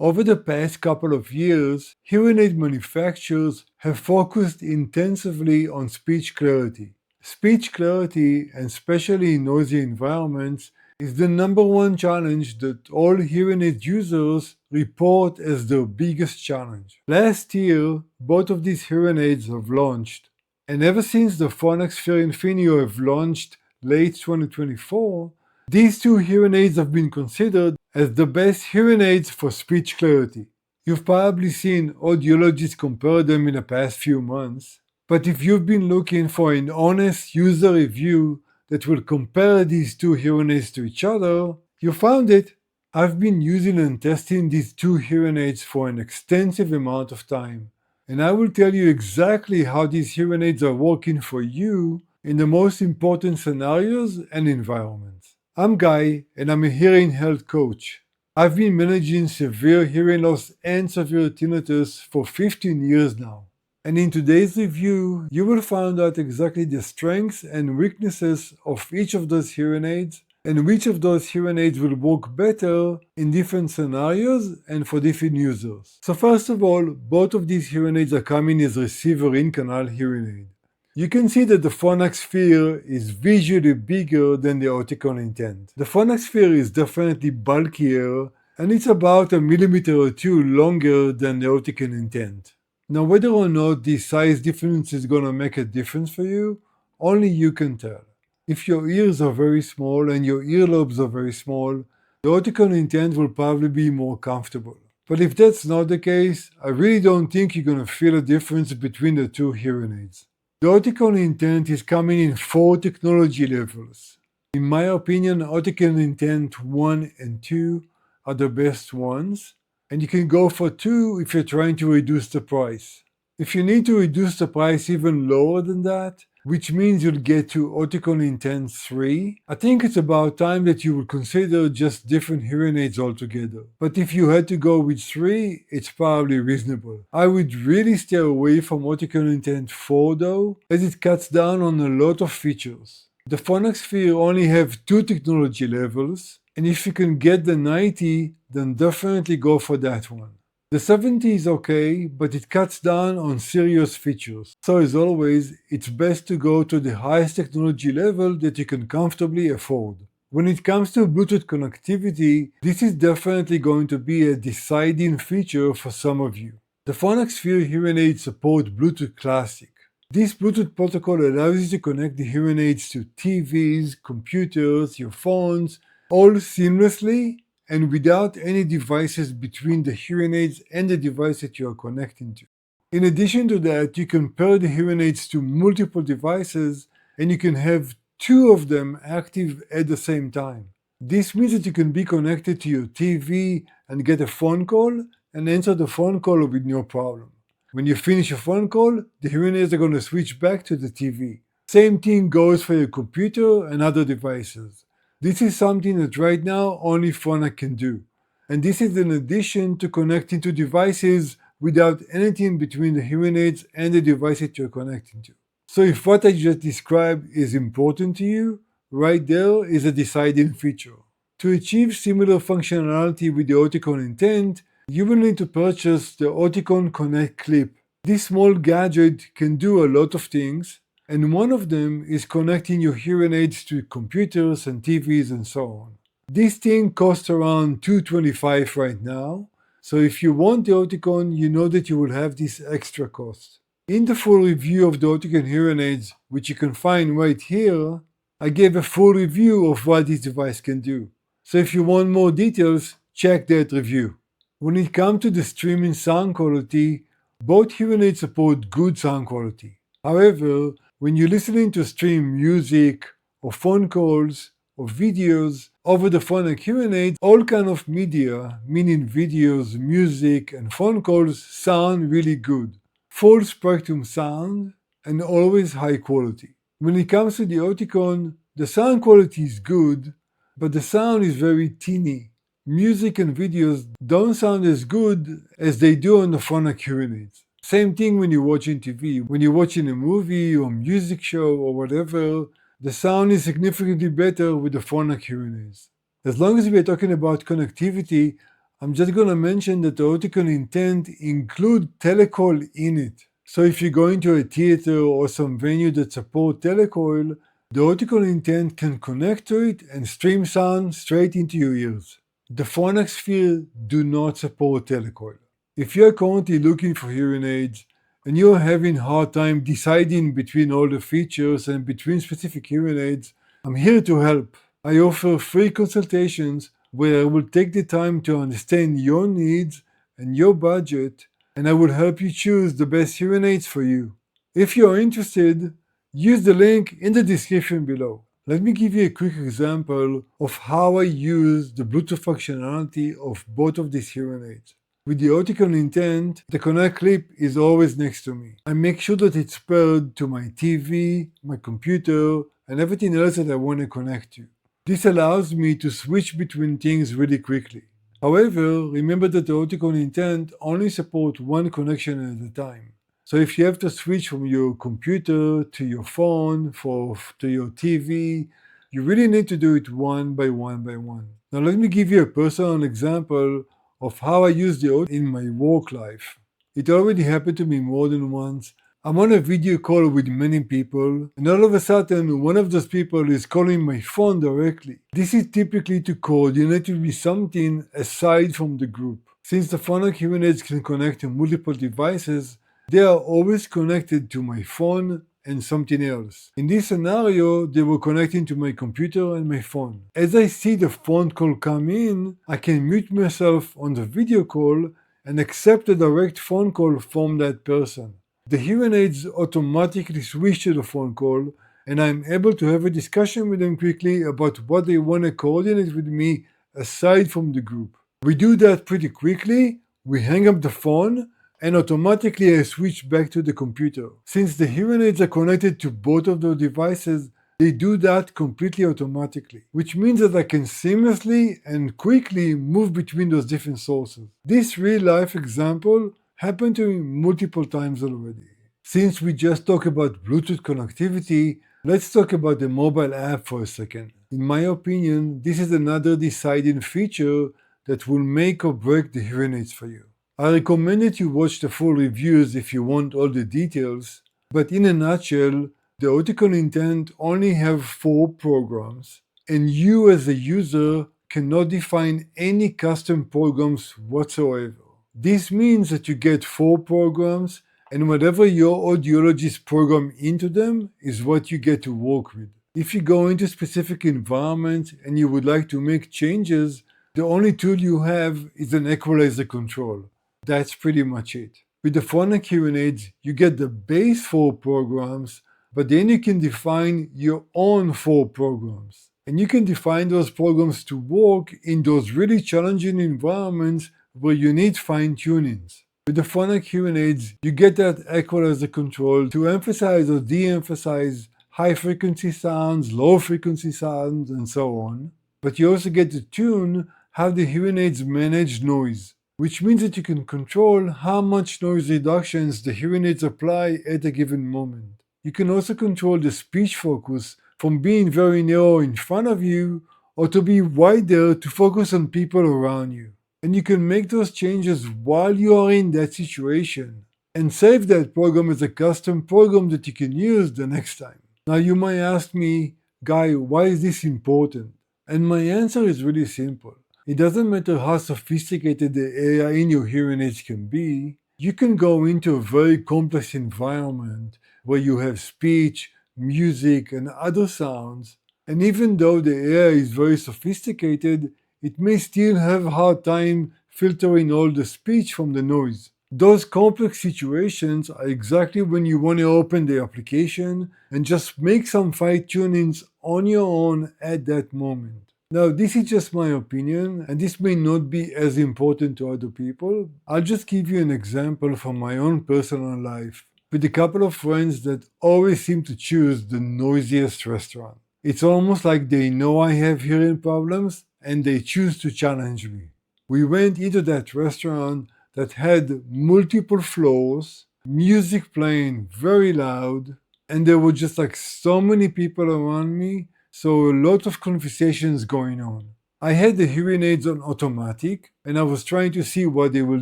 Over the past couple of years, hearing aid manufacturers have focused intensively on speech clarity. Speech clarity, and especially in noisy environments, is the number one challenge that all hearing aid users report as their biggest challenge. Last year, both of these hearing aids have launched, and ever since the Phonak Sphere Infinio have launched late 2024, these two hearing aids have been considered as the best hearing aids for speech clarity. You've probably seen audiologists compare them in the past few months, but if you've been looking for an honest user review that will compare these two hearing aids to each other, you found it. I've been using and testing these two hearing aids for an extensive amount of time, and I will tell you exactly how these hearing aids are working for you in the most important scenarios and environments. I'm Guy, and I'm a hearing health coach. I've been managing severe hearing loss and severe tinnitus for 15 years now. And in today's review, you will find out exactly the strengths and weaknesses of each of those hearing aids, and which of those hearing aids will work better in different scenarios and for different users. So first of all, both of these hearing aids are coming as receiver in-canal hearing aid. You can see that the Phonak Sphere is visually bigger than the Oticon Intent. The Phonak Sphere is definitely bulkier, and it's about a millimeter or two longer than the Oticon Intent. Now, whether or not this size difference is going to make a difference for you, only you can tell. If your ears are very small and your earlobes are very small, the Oticon Intent will probably be more comfortable. But if that's not the case, I really don't think you're going to feel a difference between the two hearing aids. The Oticon Intent is coming in 4 technology levels. In my opinion, Oticon Intent 1 and 2 are the best ones, and you can go for 2 if you're trying to reduce the price. If you need to reduce the price even lower than that, which means you'll get to Oticon Intent 3, I think it's about time that you would consider just different hearing aids altogether. But if you had to go with 3, it's probably reasonable. I would really stay away from Oticon Intent 4 though, as it cuts down on a lot of features. The Phonak Sphere only have 2 technology levels, and if you can get the 90, then definitely go for that one. The 70 is okay, but it cuts down on serious features. So as always, it's best to go to the highest technology level that you can comfortably afford. When it comes to Bluetooth connectivity, this is definitely going to be a deciding feature for some of you. The Phonak Sphere hearing aids support Bluetooth Classic. This Bluetooth protocol allows you to connect the hearing aids to TVs, computers, your phones, all seamlessly and without any devices between the hearing aids and the device that you are connecting to. In addition to that, you can pair the hearing aids to multiple devices and you can have 2 of them active at the same time. This means that you can be connected to your TV and get a phone call and answer the phone call with no problem. When you finish a phone call, the hearing aids are going to switch back to the TV. Same thing goes for your computer and other devices. This is something that right now only Phonak can do. And this is in addition to connecting to devices without anything between the hearing aids and the device that you're connecting to. So if what I just described is important to you, right there is a deciding feature. To achieve similar functionality with the Oticon Intent, you will need to purchase the Oticon Connect Clip. This small gadget can do a lot of things, and one of them is connecting your hearing aids to computers and TVs and so on. This thing costs around $225 right now, so if you want the Oticon, you know that you will have this extra cost. In the full review of the Oticon hearing aids, which you can find right here, I gave a full review of what this device can do. So if you want more details, check that review. When it comes to the streaming sound quality, both hearing aids support good sound quality. However, when you're listening to stream music or phone calls or videos over the Phonak hearing aids, all kind of media, meaning videos, music, and phone calls, sound really good. Full spectrum sound and always high quality. When it comes to the Oticon, the sound quality is good, but the sound is very teeny. Music and videos don't sound as good as they do on the Phonak hearing aids. Same thing when you're watching TV. When you're watching a movie or music show or whatever, the sound is significantly better with the Phonak hearing aids. As long as we are talking about connectivity, I'm just going to mention that the Oticon Intent include telecoil in it. So if you go into a theater or some venue that support telecoil, the Oticon Intent can connect to it and stream sound straight into your ears. The Phonak Sphere do not support telecoil. If you're currently looking for hearing aids and you're having a hard time deciding between all the features and between specific hearing aids, I'm here to help. I offer free consultations where I will take the time to understand your needs and your budget, and I will help you choose the best hearing aids for you. If you are interested, use the link in the description below. Let me give you a quick example of how I use the Bluetooth functionality of both of these hearing aids. With the Oticon Intent, the Connect clip is always next to me. I make sure that it's paired to my TV, my computer, and everything else that I want to connect to. This allows me to switch between things really quickly. However, remember that the Oticon Intent only supports one connection at a time. So if you have to switch from your computer to your phone to your TV, you really need to do it one by one by one. Now let me give you a personal example of how I use the Oticon in my work life. It already happened to me more than once. I'm on a video call with many people, and all of a sudden, one of those people is calling my phone directly. This is typically to coordinate with something aside from the group. Since the Phonak hearing aids can connect to multiple devices, they are always connected to my phone and something else. In this scenario, they were connecting to my computer and my phone. As I see the phone call come in, I can mute myself on the video call and accept a direct phone call from that person. The hearing aids automatically switch to the phone call, and I'm able to have a discussion with them quickly about what they want to coordinate with me aside from the group. We do that pretty quickly, we hang up the phone, and automatically I switch back to the computer. Since the hearing aids are connected to both of the devices, they do that completely automatically, which means that I can seamlessly and quickly move between those different sources. This real-life example happened to me multiple times already. Since we just talked about Bluetooth connectivity, let's talk about the mobile app for a second. In my opinion, this is another deciding feature that will make or break the hearing aids for you. I recommend that you watch the full reviews if you want all the details, but in a nutshell, the Oticon Intent only have 4 programs, and you as a user cannot define any custom programs whatsoever. This means that you get 4 programs, and whatever your audiologist program into them is what you get to work with. If you go into specific environments and you would like to make changes, the only tool you have is an equalizer control. That's pretty much it. With the Phonak hearing aids, you get the base 4 programs, but then you can define your own 4 programs. And you can define those programs to work in those really challenging environments where you need fine-tunings. With the Phonak hearing aids, you get that equalizer control to emphasize or de-emphasize high-frequency sounds, low-frequency sounds, and so on. But you also get to tune how the hearing aids manage noise, which means that you can control how much noise reductions the hearing aids apply at a given moment. You can also control the speech focus from being very narrow in front of you or to be wider to focus on people around you. And you can make those changes while you are in that situation and save that program as a custom program that you can use the next time. Now you might ask me, Guy, why is this important? And my answer is really simple. It doesn't matter how sophisticated the AI in your hearing aids can be, you can go into a very complex environment where you have speech, music, and other sounds, and even though the AI is very sophisticated, it may still have a hard time filtering all the speech from the noise. Those complex situations are exactly when you want to open the application and just make some fine-tunings on your own at that moment. Now, this is just my opinion, and this may not be as important to other people. I'll just give you an example from my own personal life, with a couple of friends that always seem to choose the noisiest restaurant. It's almost like they know I have hearing problems, and they choose to challenge me. We went into that restaurant that had multiple floors, music playing very loud, and there were just like so many people around me, so a lot of conversations going on. I had the hearing aids on automatic, and I was trying to see what they will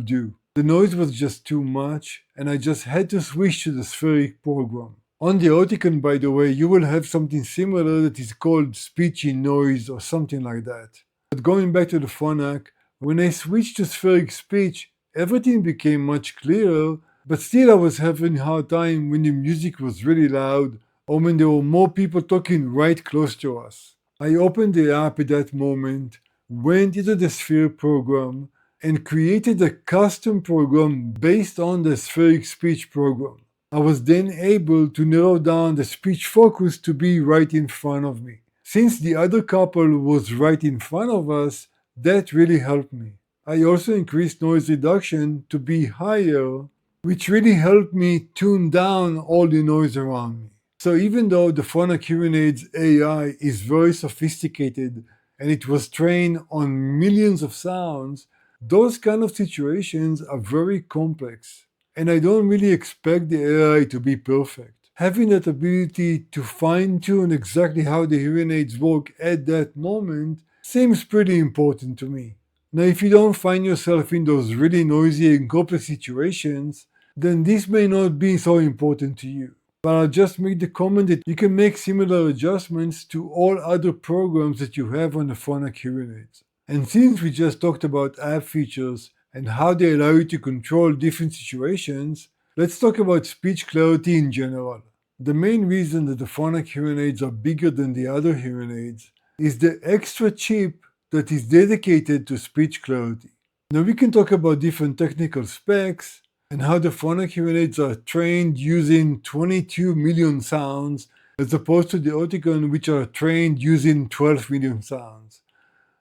do. The noise was just too much, and I just had to switch to the spheric program. On the Oticon, by the way, you will have something similar that is called speechy noise or something like that. But going back to the Phonak, when I switched to spheric speech, everything became much clearer, but still I was having a hard time when the music was really loud or when there were more people talking right close to us. I opened the app at that moment, went into the Sphere program, and created a custom program based on the spheric speech program. I was then able to narrow down the speech focus to be right in front of me. Since the other couple was right in front of us, that really helped me. I also increased noise reduction to be higher, which really helped me tune down all the noise around me. So even though the Phonak hearing aids AI is very sophisticated and it was trained on millions of sounds, those kind of situations are very complex. And I don't really expect the AI to be perfect. Having that ability to fine-tune exactly how the hearing aids work at that moment seems pretty important to me. Now, if you don't find yourself in those really noisy and complex situations, then this may not be so important to you. But I'll just make the comment that you can make similar adjustments to all other programs that you have on the Phonak hearing aids. And since we just talked about app features and how they allow you to control different situations, let's talk about speech clarity in general. The main reason that the Phonak hearing aids are bigger than the other hearing aids is the extra chip that is dedicated to speech clarity. Now we can talk about different technical specs and how the Phonak hearing aids are trained using 22 million sounds as opposed to the Oticon, which are trained using 12 million sounds.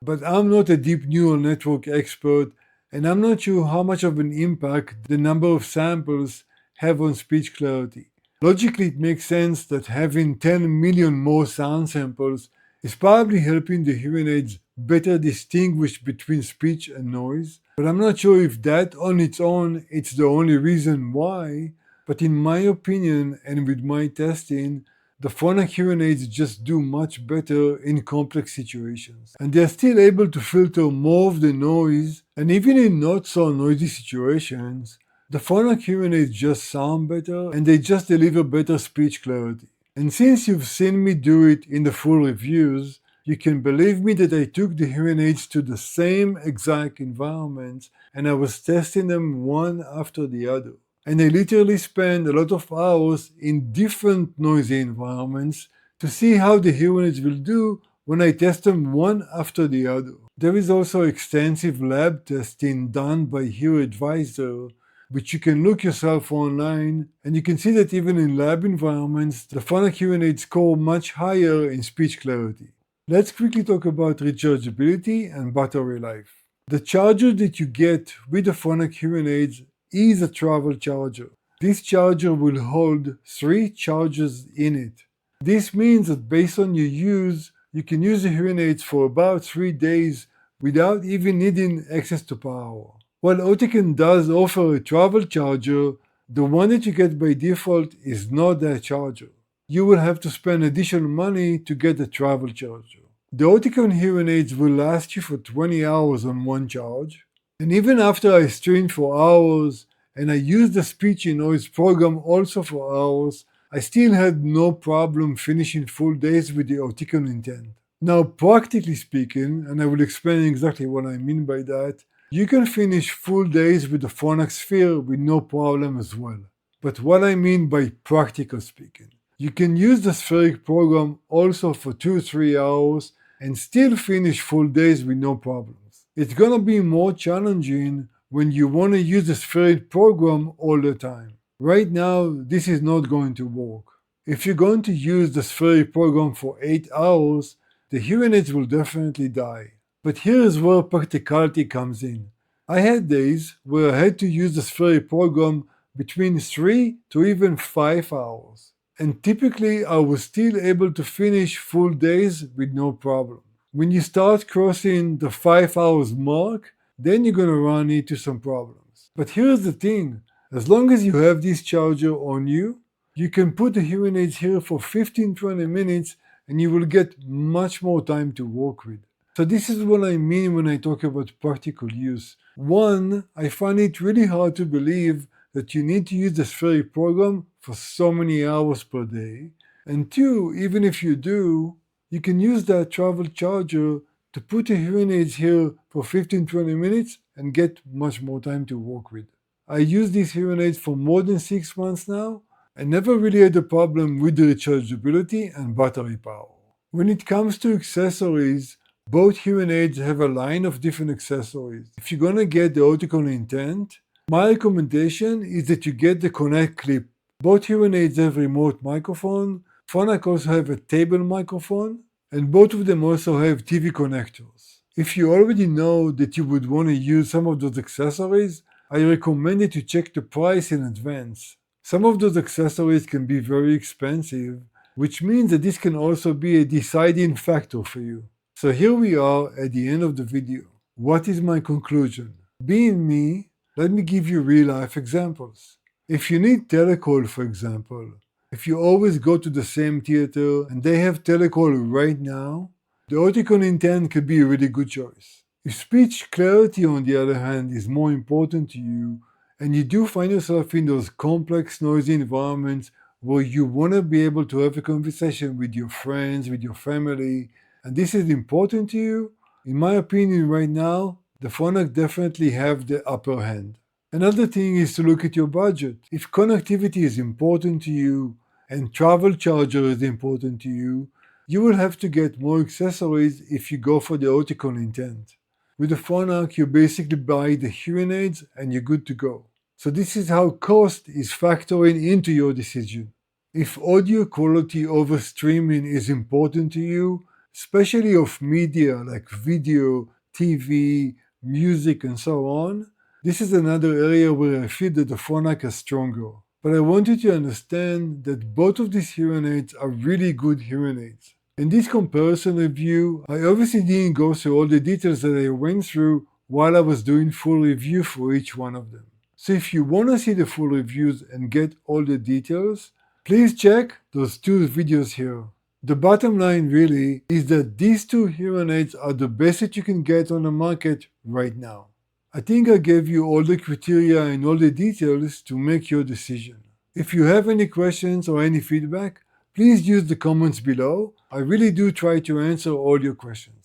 But I'm not a deep neural network expert, and I'm not sure how much of an impact the number of samples have on speech clarity. Logically, it makes sense that having 10 million more sound samples is probably helping the hearing aids better distinguish between speech and noise, but I'm not sure if that on its own it's the only reason why. But in my opinion and with my testing, the Phonak hearing aids just do much better in complex situations. And they're still able to filter more of the noise, and even in not so noisy situations, the Phonak hearing aids just sound better and they just deliver better speech clarity. And since you've seen me do it in the full reviews, you can believe me that I took the hearing aids to the same exact environments and I was testing them one after the other. And I literally spent a lot of hours in different noisy environments to see how the hearing aids will do when I test them one after the other. There is also extensive lab testing done by HearAdvisor, which you can look yourself online, and you can see that even in lab environments, the Phonak hearing aids score much higher in speech clarity. Let's quickly talk about rechargeability and battery life. The charger that you get with the Phonak hearing aids is a travel charger. This charger will hold 3 chargers in it. This means that based on your use, you can use the hearing aids for about 3 days without even needing access to power. While Oticon does offer a travel charger, the one that you get by default is not that charger. You will have to spend additional money to get a travel charger. The Oticon hearing aids will last you for 20 hours on one charge, and even after I streamed for hours and I used the speech and noise program also for hours, I still had no problem finishing full days with the Oticon Intent. Now, practically speaking, and I will explain exactly what I mean by that, you can finish full days with the Phonak Sphere with no problem as well. But what I mean by practical speaking, you can use the spheric program also for 2-3 hours and still finish full days with no problems. It's gonna be more challenging when you want to use the spheric program all the time. Right now, this is not going to work. If you're going to use the spheric program for 8 hours, the hearing aids will definitely die. But here is where practicality comes in. I had days where I had to use the spheric program between 3 to even 5 hours. And typically I was still able to finish full days with no problem. When you start crossing the 5 hours mark, then you're gonna run into some problems. But here's the thing, as long as you have this charger on you, you can put the hearing aids here for 15-20 minutes and you will get much more time to work with. So this is what I mean when I talk about practical use. One, I find it really hard to believe that you need to use the Sphere program for so many hours per day. And two, even if you do, you can use that travel charger to put your hearing aids here for 15-20 minutes and get much more time to work with. I use these hearing aids for more than 6 months now and never really had a problem with the rechargeability and battery power. When it comes to accessories, both hearing aids have a line of different accessories. If you're gonna get the Oticon Intent, my recommendation is that you get the Connect clip. Both hearing aids have remote microphone. Phonak also have a table microphone, and both of them also have TV connectors. If you already know that you would want to use some of those accessories, I recommend that you check the price in advance. Some of those accessories can be very expensive, which means that this can also be a deciding factor for you. So here we are at the end of the video. What is my conclusion? Being me, let me give you real-life examples. If you need telecoil, for example, if you always go to the same theater and they have telecoil right now, the Oticon Intent could be a really good choice. If speech clarity, on the other hand, is more important to you, and you do find yourself in those complex, noisy environments where you want to be able to have a conversation with your friends, with your family, and this is important to you, in my opinion right now, the Phonak definitely have the upper hand. Another thing is to look at your budget. If connectivity is important to you and travel charger is important to you, you will have to get more accessories if you go for the Oticon Intent. With the Phonak, you basically buy the hearing aids and you're good to go. So this is how cost is factoring into your decision. If audio quality over streaming is important to you, especially of media like video, TV, music, and so on, this is another area where I feel that the Phonak is stronger. But I want you to understand that both of these hearing aids are really good hearing aids. In this comparison review, I obviously didn't go through all the details that I went through while I was doing full review for each one of them. So if you want to see the full reviews and get all the details, please check those two videos here. The bottom line really is that these two hearing aids are the best that you can get on the market right now. I think I gave you all the criteria and all the details to make your decision. If you have any questions or any feedback, please use the comments below. I really do try to answer all your questions.